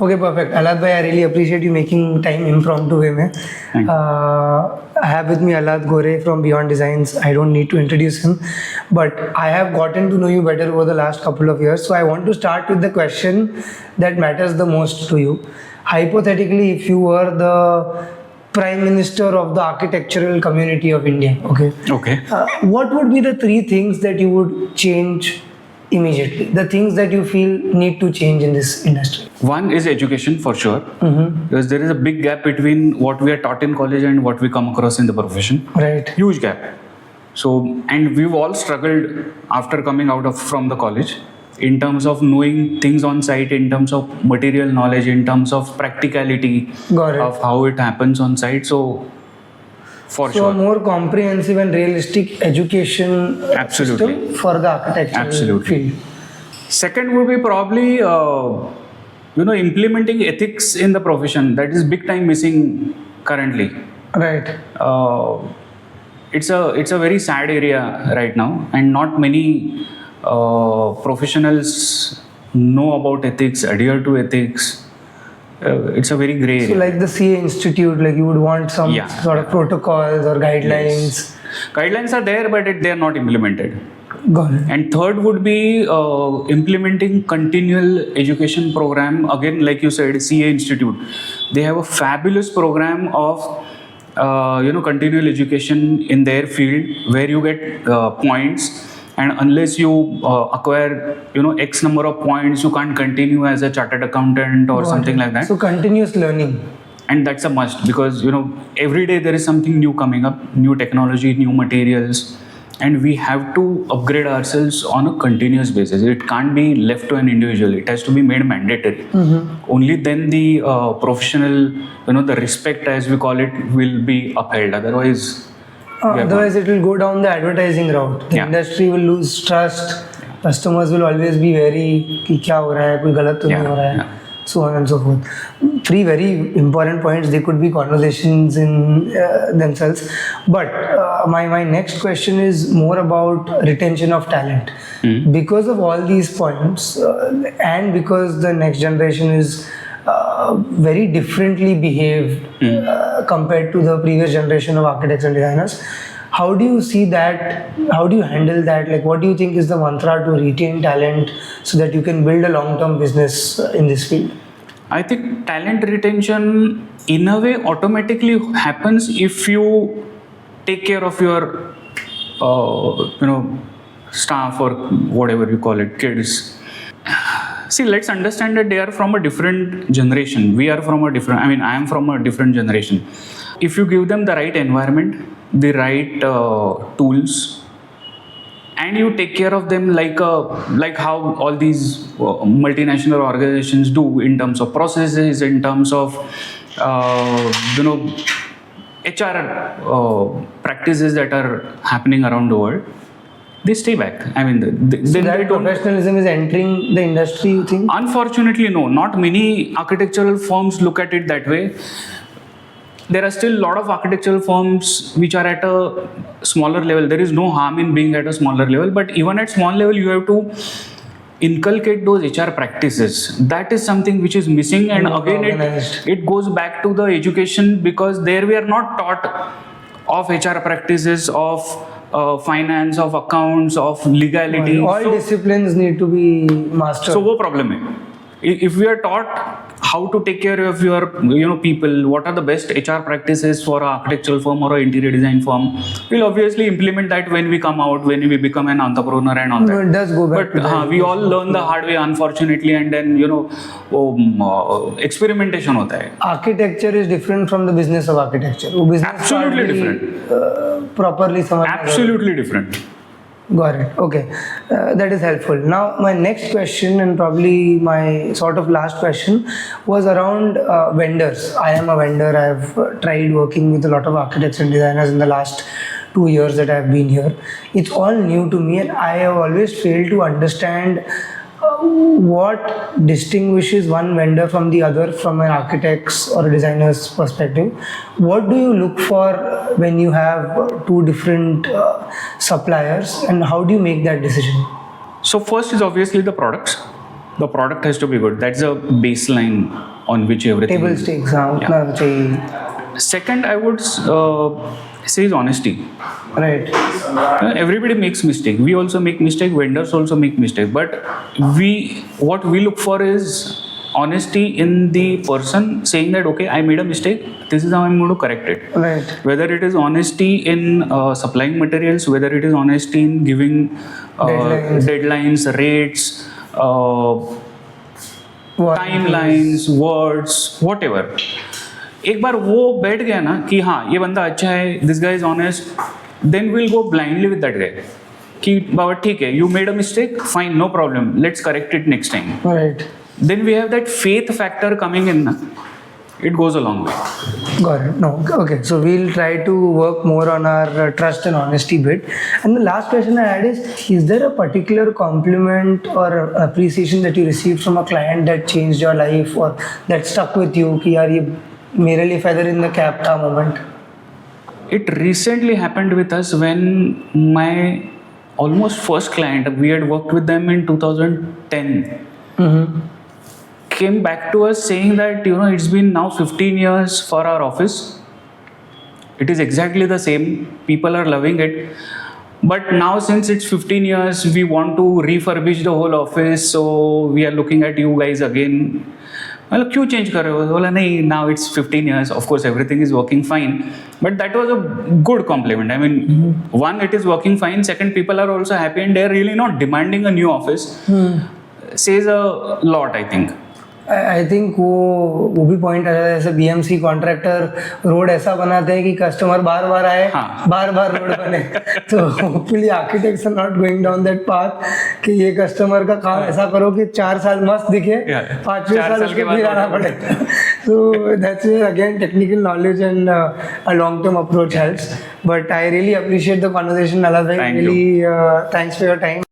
Okay, perfect. Alhad bhai, I really appreciate you making time impromptu way mein. Thank you. I have with me Alhad Gore from Beyond Designs. I don't need to introduce him, but I have gotten to know you better over the last couple of years. So I want to start with the question that matters the most to you. Hypothetically, if you were the Prime Minister of the architectural community of India, Okay. what would be the three things that you would change immediately? The things that you feel need to change in this industry? One is education for sure, because there is a big gap between what we are taught in college and what we come across in the profession. Right. Huge gap. So, and we've all struggled after coming out from the college in terms of knowing things on site, in terms of material knowledge, in terms of practicality Got it. of how it happens on site. So, for So a sure. more comprehensive and realistic education Absolutely. system for the architectural Absolutely. field. Second would be probably, implementing ethics in the profession. That is big time missing currently. Right. It's a very sad area right now, and not many professionals know about ethics, adhere to ethics. It's a very grey area. So like the CA Institute, like you would want some Yeah. sort of protocols or guidelines. Guidelines are there, but they are not implemented. Got it. And third would be implementing continual education program. Again, like you said, CA Institute, they have a fabulous program of continual education in their field where you get points, and unless you acquire X number of points, you can't continue as a chartered accountant or Got something it. like that. So continuous learning. And that's a must, because every day there is something new coming up, new technology, new materials, and we have to upgrade ourselves on a continuous basis. It can't be left to an individual. It has to be made mandatory. Only then the professional, the respect, as we call it, will be upheld. Otherwise, Otherwise, it will go down the advertising route. The Yeah. industry will lose trust. Customers will always be very कि क्या हो रहा है, कोई गलत तो नहीं हो रहा है. So on and so forth. Three very important points. They could be conversations in themselves. But my next question is more about retention of talent. Because of all these points, and because the next generation is very differently behaved compared to the previous generation of architects and designers, how do you see that? How do you handle that? Like, what do you think is the mantra to retain talent so that you can build a long-term business in this field? I think talent retention in a way automatically happens if you take care of your staff or whatever you call it, kids. See, let's understand that they are from a different generation. We are from a different, I am from a different generation. If you give them the right environment, the right tools, and you take care of them like how all these multinational organizations do in terms of processes, in terms of HR practices that are happening around the world, they stay back. So that professionalism is entering the industry, you think? Unfortunately, no. Not many architectural firms look at it that way. There are still a lot of architectural firms which are at a smaller level. There is no harm in being at a smaller level, but even at small level, you have to inculcate those HR practices. That is something which is missing, and again, it goes back to the education, because there we are not taught of HR practices, of finance, of accounts, of legality. All disciplines need to be mastered. So, wo problem hai. If we are taught how to take care of your people, what are the best HR practices for an architectural firm or an interior design firm, we'll obviously implement that when we come out, when we become an entrepreneur and all that. It does go back But we all learn the hard way, unfortunately, and then experimentation hota hai. Architecture is different from the business of architecture. वो business Absolutely part भी, different. Properly समझना Absolutely different. Got it. Okay. That is helpful. Now, my next question, and probably my sort of last question, was around vendors. I am a vendor. I've tried working with a lot of architects and designers in the last 2 years that I've been here. It's all new to me, and I have always failed to understand what distinguishes one vendor from the other from an architect's or a designer's perspective. What do you look for when you have two different suppliers, and how do you make that decision? So first is obviously the products. The product has to be good. That's a baseline on which everything. Table stakes, हाँ उतना चाहिए. Second, I would say is honesty. Right. Everybody makes mistake. We also make mistake. Vendors also make mistake. But what we look for is honesty in the person saying that okay, I made a mistake. This is how I'm going to correct it. Right. Whether it is honesty in supplying materials, whether it is honesty in giving deadlines, rates, timelines, words, whatever. एक बार वो बैठ गया ना कि हाँ ये बंदा अच्छा है, this guy is honest, then will go blindly with that guy कि बाबा ठीक है, you made a mistake, fine, no problem, let's correct it next time. Right. Then we have that faith factor coming in. It goes a long way. Got it. No. Okay. So we'll try to work more on our trust and honesty bit. And the last question I had is there a particular compliment or appreciation that you received from a client that changed your life or that stuck with you? कि यार ये मेरे लिए feather in the cap था moment. It recently happened with us when my almost first client, we had worked with them in 2010. Mm-hmm. Came back to us saying that it's been now 15 years for our office. It is exactly the same. People are loving it. But now since it's 15 years, we want to refurbish the whole office. So we are looking at you guys again. मतलब क्यों change कर रहे हो? बोला नहीं, now it's 15 years. Of course, everything is working fine. But that was a good compliment. I mean, one, it is working fine. Second, people are also happy and they're really not demanding a new office. Says a lot, I think. I think वो भी point आ जाता है. जैसे BMC contractor road ऐसा बनाते हैं कि customer बार बार आए, बार बार रोड बने. तो hopefully architects are not going down that path कि ये कस्टमर का काम ऐसा करो कि 4 साल मस्त दिखे, 5वें साल उसके फिर आना पड़े. So that's where again technical knowledge and a long-term approach helps. But I really appreciate the conversation, Alhad. Really, thanks for your time.